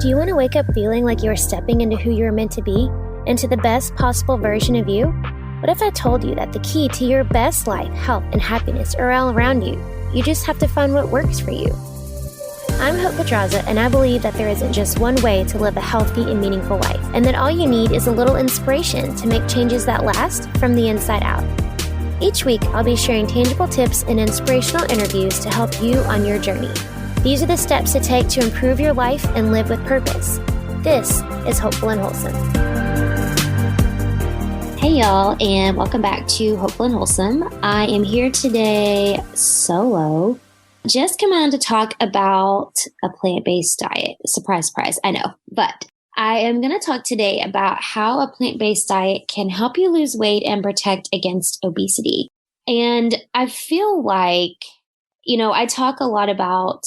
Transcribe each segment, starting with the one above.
Do you want to wake up feeling like you're stepping into who you're meant to be, into the best possible version of you? What if I told you that the key to your best life, health, and happiness are all around you? You just have to find what works for you. I'm Hope Pedraza, and I believe that there isn't just one way to live a healthy and meaningful life, and that all you need is a little inspiration to make changes that last from the inside out. Each week, I'll be sharing tangible tips and inspirational interviews to help you on your journey. These are the steps to take to improve your life and live with purpose. This is Hopeful and Wholesome. Hey y'all, and welcome back to Hopeful and Wholesome. I am here today solo. Just come on to talk about a plant-based diet. Surprise, surprise, I know. But I am going to talk today about how a plant-based diet can help you lose weight and protect against obesity. And I feel like, I talk a lot about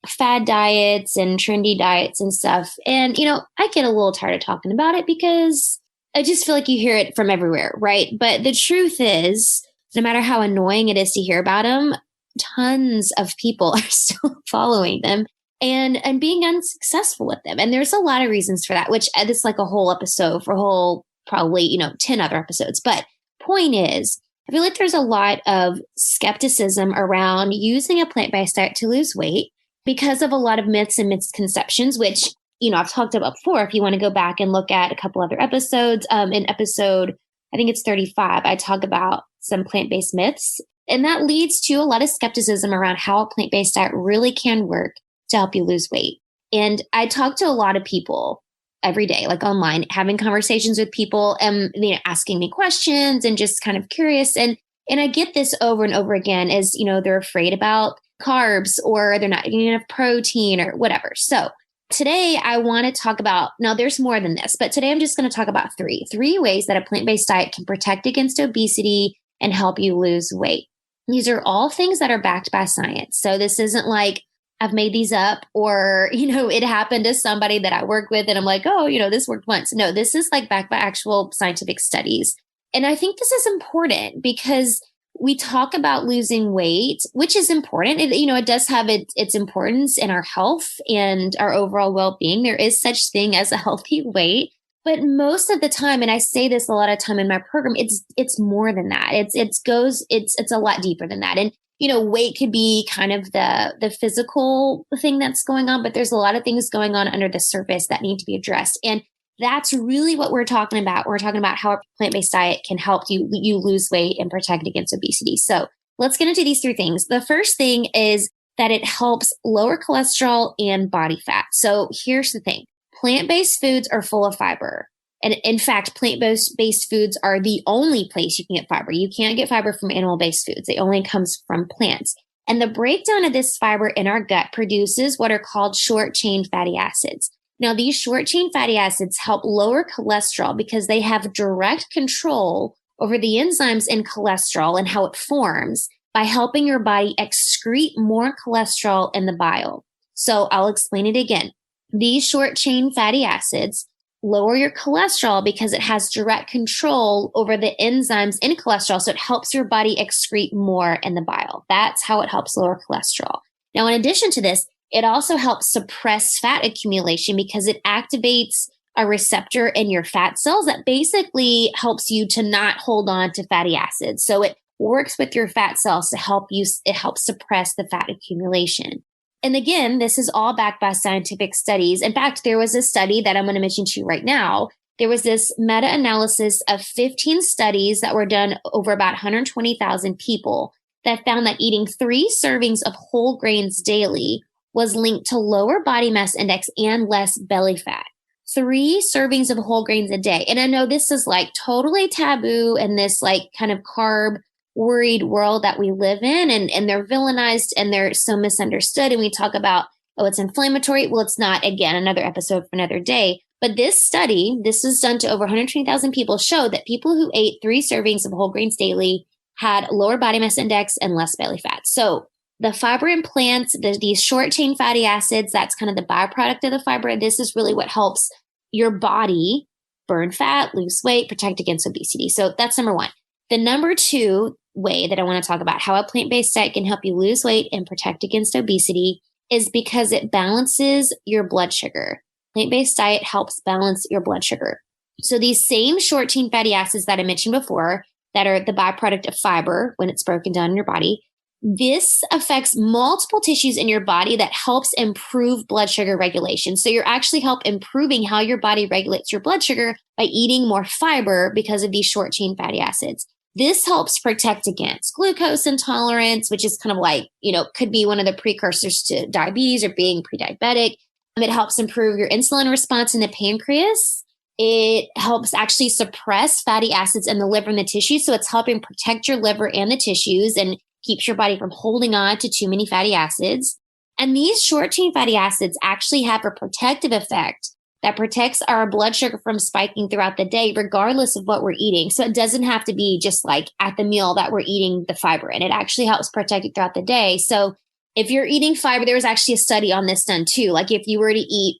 fad diets and trendy diets and stuff. And, I get a little tired of talking about it because I just feel like you hear it from everywhere, right? But the truth is, no matter how annoying it is to hear about them, tons of people are still following them and being unsuccessful with them. And there's a lot of reasons for that, which it's like a whole episode for a whole, probably, 10 other episodes. But point is, I feel like there's a lot of skepticism around using a plant-based diet to lose weight because of a lot of myths and misconceptions, which, I've talked about before. If you want to go back and look at a couple other episodes, in episode, I think it's 35, I talk about some plant-based myths. And that leads to a lot of skepticism around how a plant-based diet really can work to help you lose weight. And I talk to a lot of people every day, like online, having conversations with people and asking me questions and just kind of curious. And I get this over and over again as, they're afraid about carbs or they're not getting enough protein or whatever. So today I want to talk about, now there's more than this, but today I'm just going to talk about three ways that a plant-based diet can protect against obesity and help you lose weight. These are all things that are backed by science. So this isn't like I've made these up or, it happened to somebody that I work with and I'm like, oh, this worked once. No, this is like backed by actual scientific studies. And I think this is important because we talk about losing weight, which is important. It does have its importance in our health and our overall well-being. There is such thing as a healthy weight. But most of the time, and I say this a lot of time in my program, it's more than that. It's a lot deeper than that. And, weight could be kind of the physical thing that's going on, but there's a lot of things going on under the surface that need to be addressed. And that's really what we're talking about. We're talking about how a plant-based diet can help you lose weight and protect against obesity. So let's get into these three things. The first thing is that it helps lower cholesterol and body fat. So here's the thing. Plant-based foods are full of fiber. And in fact, plant-based foods are the only place you can get fiber. You can't get fiber from animal-based foods. It only comes from plants. And the breakdown of this fiber in our gut produces what are called short-chain fatty acids. Now, these short-chain fatty acids help lower cholesterol because they have direct control over the enzymes in cholesterol and how it forms by helping your body excrete more cholesterol in the bile. So I'll explain it again. These short-chain fatty acids lower your cholesterol because it has direct control over the enzymes in cholesterol. So it helps your body excrete more in the bile. That's how it helps lower cholesterol. Now, in addition to this, it also helps suppress fat accumulation because it activates a receptor in your fat cells that basically helps you to not hold on to fatty acids. So it works with your fat cells to help you, it helps suppress the fat accumulation. And again, this is all backed by scientific studies. In fact, there was a study that I'm going to mention to you right now. There was this meta-analysis of 15 studies that were done over about 120,000 people that found that eating 3 servings of whole grains daily was linked to lower body mass index and less belly fat. 3 servings of whole grains a day. And I know this is like totally taboo in this like kind of carb worried world that we live in, and they're villainized and they're so misunderstood. And we talk about, oh, it's inflammatory. Well, it's not. Again, another episode for another day. But this study, this is done to over 120,000 people, showed that people who ate 3 servings of whole grains daily had lower body mass index and less belly fat. So the fiber in plants, these short chain fatty acids, that's kind of the byproduct of the fiber. This is really what helps your body burn fat, lose weight, protect against obesity. So that's number 1. The number 2 way that I want to talk about how a plant-based diet can help you lose weight and protect against obesity is because it balances your blood sugar. plant-based diet helps balance your blood sugar. So these same short chain fatty acids that I mentioned before, that are the byproduct of fiber when it's broken down in your body, this affects multiple tissues in your body that helps improve blood sugar regulation. So you're actually improving how your body regulates your blood sugar by eating more fiber because of these short chain fatty acids. This helps protect against glucose intolerance, which is kind of like, could be one of the precursors to diabetes or being pre-diabetic. It helps improve your insulin response in the pancreas. It helps actually suppress fatty acids in the liver and the tissue. So it's helping protect your liver and the tissues and keeps your body from holding on to too many fatty acids. And these short chain fatty acids actually have a protective effect that protects our blood sugar from spiking throughout the day, regardless of what we're eating. So it doesn't have to be just like at the meal that we're eating the fiber in. It actually helps protect it throughout the day. So if you're eating fiber, there was actually a study on this done too. Like if you were to eat,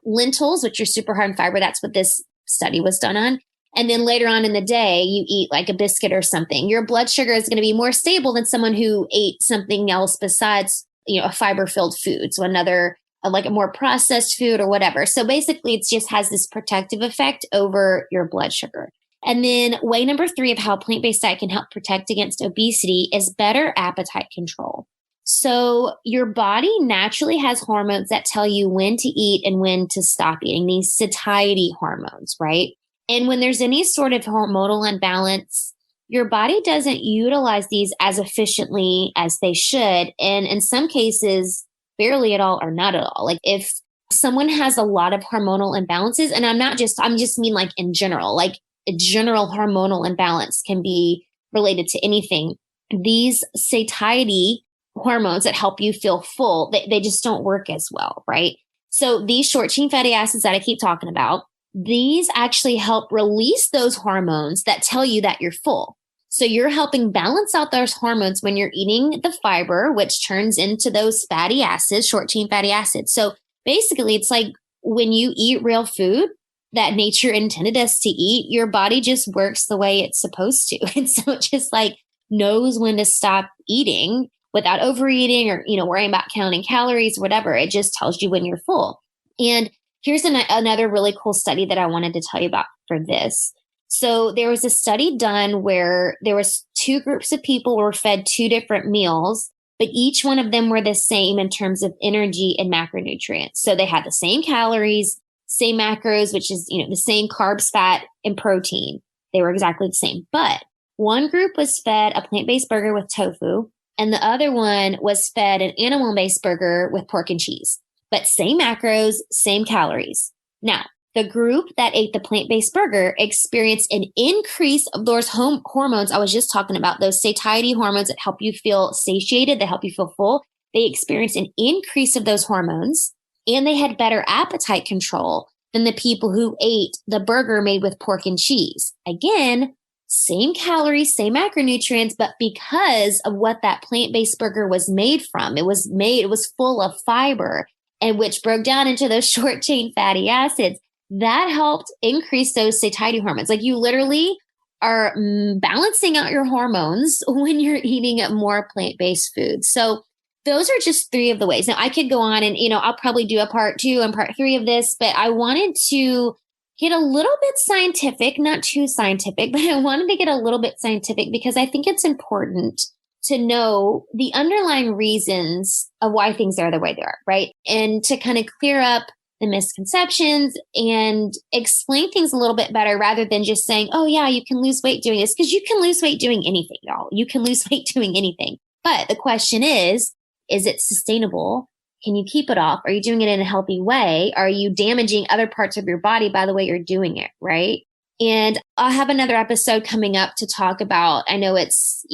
lentils, which are super high in fiber, that's what this study was done on. And then later on in the day, you eat like a biscuit or something, your blood sugar is going to be more stable than someone who ate something else besides, a fiber-filled food. So another, like a more processed food or whatever. So basically, it just has this protective effect over your blood sugar. And then way number 3 of how plant-based diet can help protect against obesity is better appetite control. So your body naturally has hormones that tell you when to eat and when to stop eating, these satiety hormones, right? And when there's any sort of hormonal imbalance, your body doesn't utilize these as efficiently as they should. And in some cases, barely at all or not at all. Like if someone has a lot of hormonal imbalances, and I'm just mean like in general, like a general hormonal imbalance can be related to anything. These satiety hormones that help you feel full, they just don't work as well, right? So these short chain fatty acids that I keep talking about, these actually help release those hormones that tell you that you're full. So you're helping balance out those hormones when you're eating the fiber, which turns into those fatty acids, short chain fatty acids. So basically, it's like when you eat real food that nature intended us to eat, your body just works the way it's supposed to. And so it just like knows when to stop eating without overeating or, worrying about counting calories, whatever. It just tells you when you're full. And here's another really cool study that I wanted to tell you about for this. So there was a study done where there was 2 groups of people who were fed 2 different meals, but each one of them were the same in terms of energy and macronutrients. So they had the same calories, same macros, which is, the same carbs, fat, and protein. They were exactly the same. But one group was fed a plant-based burger with tofu, and the other one was fed an animal-based burger with pork and cheese. But same macros, same calories. Now, the group that ate the plant-based burger experienced an increase of those hormones I was just talking about, those satiety hormones that help you feel satiated, that help you feel full. They experienced an increase of those hormones, and they had better appetite control than the people who ate the burger made with pork and cheese. Again, same calories, same macronutrients, but because of what that plant-based burger was made from, it was full of fiber, and which broke down into those short chain fatty acids. That helped increase those satiety hormones. Like you literally are balancing out your hormones when you're eating more plant-based foods. So those are just 3 of the ways. Now I could go on and, I'll probably do a part 2 and part 3 of this, but I wanted to get a little bit scientific, not too scientific, but I wanted to get a little bit scientific because I think it's important to know the underlying reasons of why things are the way they are, right? And to kind of clear up the misconceptions and explain things a little bit better rather than just saying, oh yeah, you can lose weight doing this, because you can lose weight doing anything, y'all. You can lose weight doing anything. But the question is it sustainable? Can you keep it off? Are you doing it in a healthy way? Are you damaging other parts of your body by the way you're doing it, right? And I'll have another episode coming up to talk about, I know it's,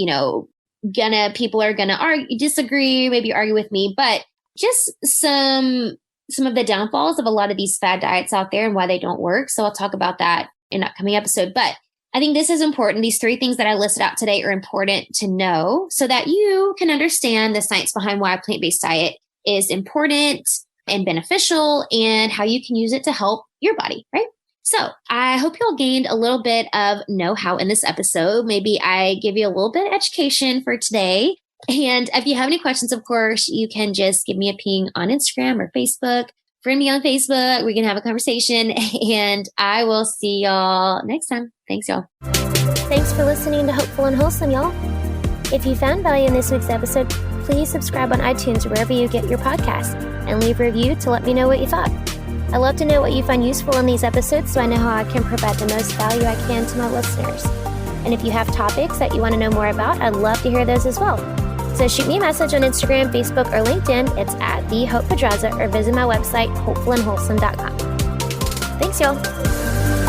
people are gonna argue, disagree, maybe argue with me, but just some of the downfalls of a lot of these fad diets out there and why they don't work. So I'll talk about that in an upcoming episode. But I think this is important. These 3 things that I listed out today are important to know so that you can understand the science behind why a plant-based diet is important and beneficial and how you can use it to help your body, right? So I hope you all gained a little bit of know-how in this episode. Maybe I give you a little bit of education for today. And if you have any questions, of course, you can just give me a ping on Instagram or Facebook, friend me on Facebook. We can have a conversation, and I will see y'all next time. Thanks, y'all. Thanks for listening to Hopeful and Wholesome, y'all. If you found value in this week's episode, please subscribe on iTunes or wherever you get your podcasts and leave a review to let me know what you thought. I love to know what you find useful in these episodes so I know how I can provide the most value I can to my listeners. And if you have topics that you want to know more about, I'd love to hear those as well. So shoot me a message on Instagram, Facebook, or LinkedIn. It's at the Hope Pedraza, or visit my website, hopefulandwholesome.com. Thanks, y'all.